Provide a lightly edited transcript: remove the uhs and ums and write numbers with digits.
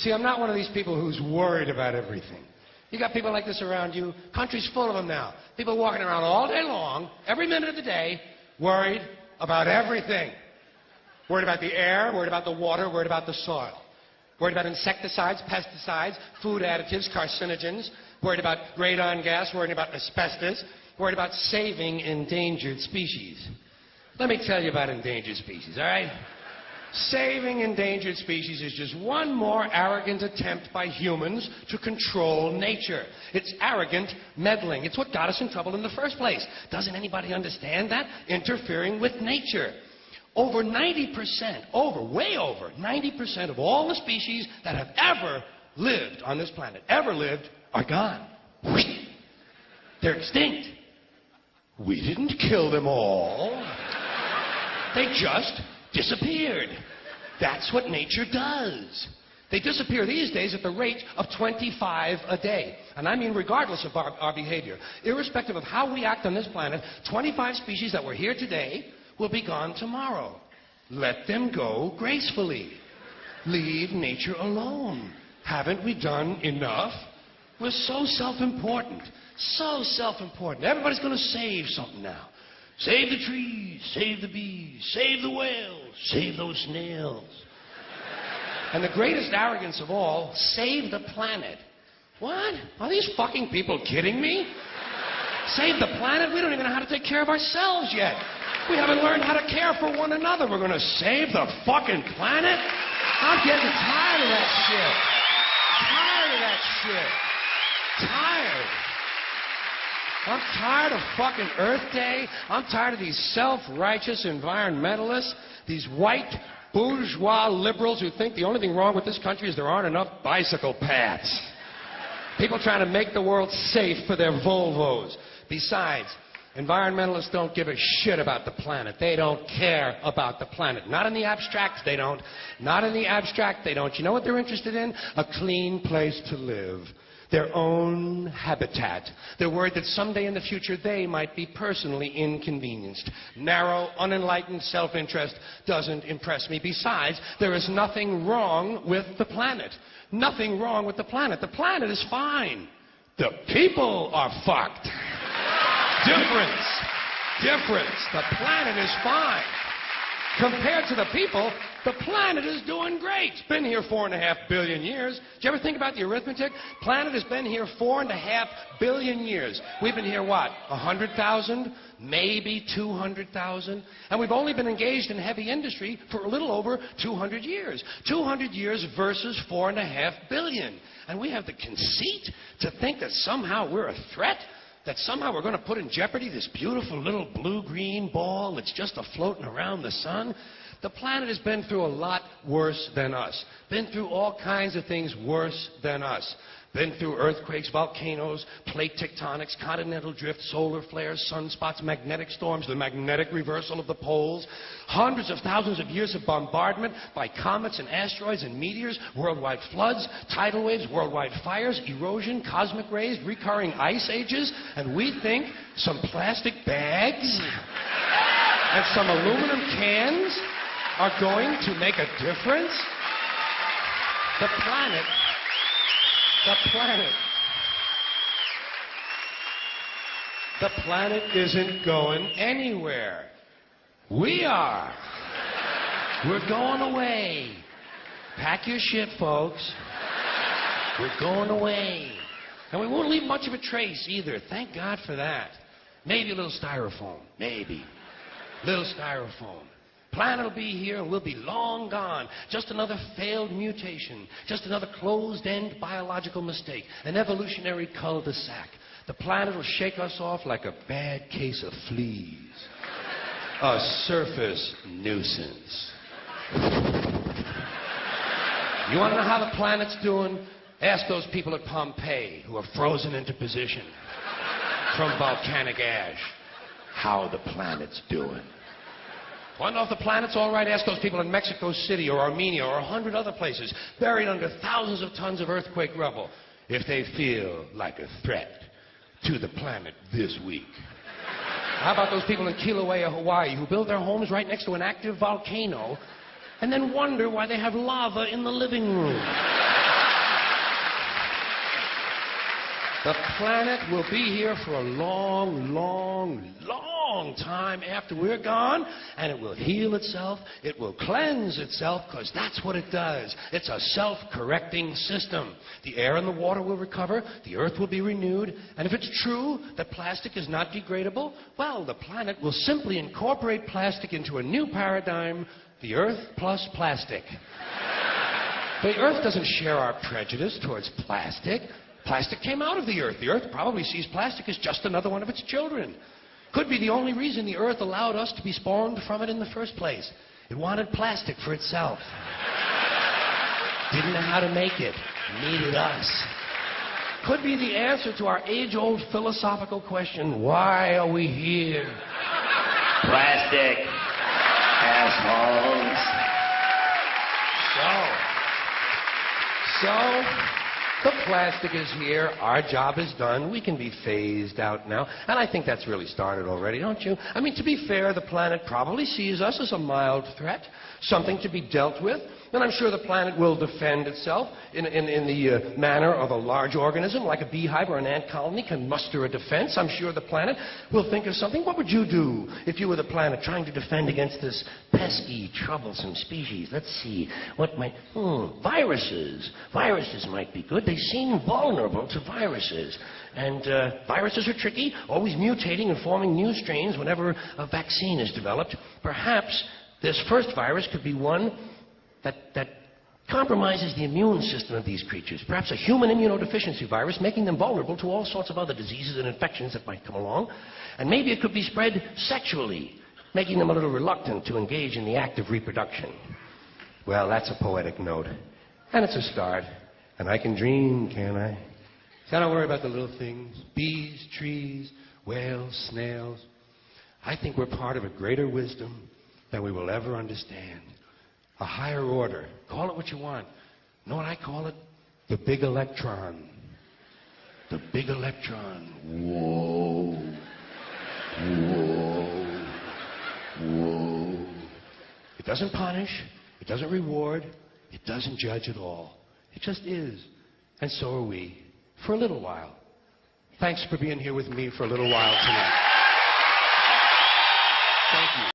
See, I'm not one of these people who's worried about everything. You got people like this around you. Country's full of them now. People walking around all day long, every minute of the day, worried about everything. Worried about the air, worried about the water, worried about the soil. Worried about insecticides, pesticides, food additives, carcinogens. Worried about radon gas, worried about asbestos. Worried about saving endangered species. Let me tell you about endangered species, all right? Saving endangered species is just one more arrogant attempt by humans to control nature. It's arrogant meddling. It's what got us in trouble in the first place. Doesn't anybody understand that? Interfering with nature. Over 90%, way over 90% of all the species that have ever lived on this planet, are gone. They're extinct. We didn't kill them all. They just disappeared. That's what nature does. They disappear these days at the rate of 25 a day. And I mean regardless of our behavior. Irrespective of how we act on this planet, 25 species that were here today will be gone tomorrow. Let them go gracefully. Leave nature alone. Haven't we done enough? We're so self-important. So self-important. Everybody's going to save something now. Save the trees, save the bees, save the whales, save those snails. And the greatest arrogance of all, save the planet. What? Are these fucking people kidding me? Save the planet? We don't even know how to take care of ourselves yet. We haven't learned how to care for one another. We're going to save the fucking planet? I'm getting tired of that shit. Tired of that shit. Tired. I'm tired of fucking Earth Day. I'm tired of these self-righteous environmentalists, these white bourgeois liberals who think the only thing wrong with this country is there aren't enough bicycle paths. People trying to make the world safe for their Volvos. Besides, environmentalists don't give a shit about the planet. They don't care about the planet. Not in the abstract, they don't. Not in the abstract, they don't. You know what they're interested in? A clean place to live. Their own habitat. They're worried that someday in the future they might be personally inconvenienced. Narrow, unenlightened self-interest doesn't impress me. Besides, there is nothing wrong with the planet. Nothing wrong with the planet. The planet is fine. The people are fucked. Difference. Difference. The planet is fine. Compared to the people, the planet is doing great. It's been here 4.5 billion years. Did you ever think about the arithmetic? Planet has been here 4.5 billion years. We've been here, what, 100,000? Maybe 200,000? And we've only been engaged in heavy industry for a little over 200 years. 200 years versus 4.5 billion. And we have the conceit to think that somehow we're a threat? That somehow we're going to put in jeopardy this beautiful little blue-green ball that's just a-floating around the sun? The planet has been through a lot worse than us. Been through all kinds of things worse than us. Been through earthquakes, volcanoes, plate tectonics, continental drift, solar flares, sunspots, magnetic storms, the magnetic reversal of the poles, hundreds of thousands of years of bombardment by comets and asteroids and meteors, worldwide floods, tidal waves, worldwide fires, erosion, cosmic rays, recurring ice ages, and we think some plastic bags and some aluminum cans are going to make a difference? The planet isn't going anywhere. We are. We're going away. Pack your shit, folks. We're going away. And we won't leave much of a trace either. Thank God for that. Maybe a little styrofoam. Maybe. Little styrofoam. Planet will be here and we'll be long gone. Just another failed mutation. Just another closed-end biological mistake. An evolutionary cul-de-sac. The planet will shake us off like a bad case of fleas. A surface nuisance. You want to know how the planet's doing? Ask those people at Pompeii who are frozen into position from volcanic ash how the planet's doing. Want to know if the planet's all right? Ask those people in Mexico City or Armenia or 100 other places buried under thousands of tons of earthquake rubble if they feel like a threat to the planet this week. How about those people in Kilauea, Hawaii, who build their homes right next to an active volcano and then wonder why they have lava in the living room? The planet will be here for a long, long, long time after we're gone, and it will heal itself, it will cleanse itself, because that's what it does. It's a self-correcting system. The air and the water will recover, the earth will be renewed, and if it's true that plastic is not degradable, well, the planet will simply incorporate plastic into a new paradigm, the earth plus plastic. The earth doesn't share our prejudice towards plastic. Plastic came out of the earth. The earth probably sees plastic as just another one of its children. Could be the only reason the earth allowed us to be spawned from it in the first place. It wanted plastic for itself. Didn't know how to make it. Needed us. Could be the answer to our age-old philosophical question, why are we here? Plastic. Assholes. So, the plastic is here. Our job is done. We can be phased out now. And I think that's really started already, don't you? I mean, to be fair, the planet probably sees us as a mild threat, something to be dealt with. And I'm sure the planet will defend itself in the manner of a large organism, like a beehive or an ant colony can muster a defense. I'm sure the planet will think of something. What would you do if you were the planet trying to defend against this pesky, troublesome species? Let's see. What might... viruses. Viruses might be good. They seem vulnerable to viruses. And viruses are tricky, always mutating and forming new strains whenever a vaccine is developed. Perhaps this first virus could be one that compromises the immune system of these creatures. Perhaps a human immunodeficiency virus, making them vulnerable to all sorts of other diseases and infections that might come along. And maybe it could be spread sexually, making them a little reluctant to engage in the act of reproduction. Well, that's a poetic note. And it's a start. And I can dream, can't I? See, I don't worry about the little things. Bees, trees, whales, snails. I think we're part of a greater wisdom than we will ever understand. A higher order. Call it what you want. You know what I call it? The big electron. The big electron. Whoa. Whoa. Whoa. It doesn't punish. It doesn't reward. It doesn't judge at all. It just is. And so are we. For a little while. Thanks for being here with me for a little while tonight.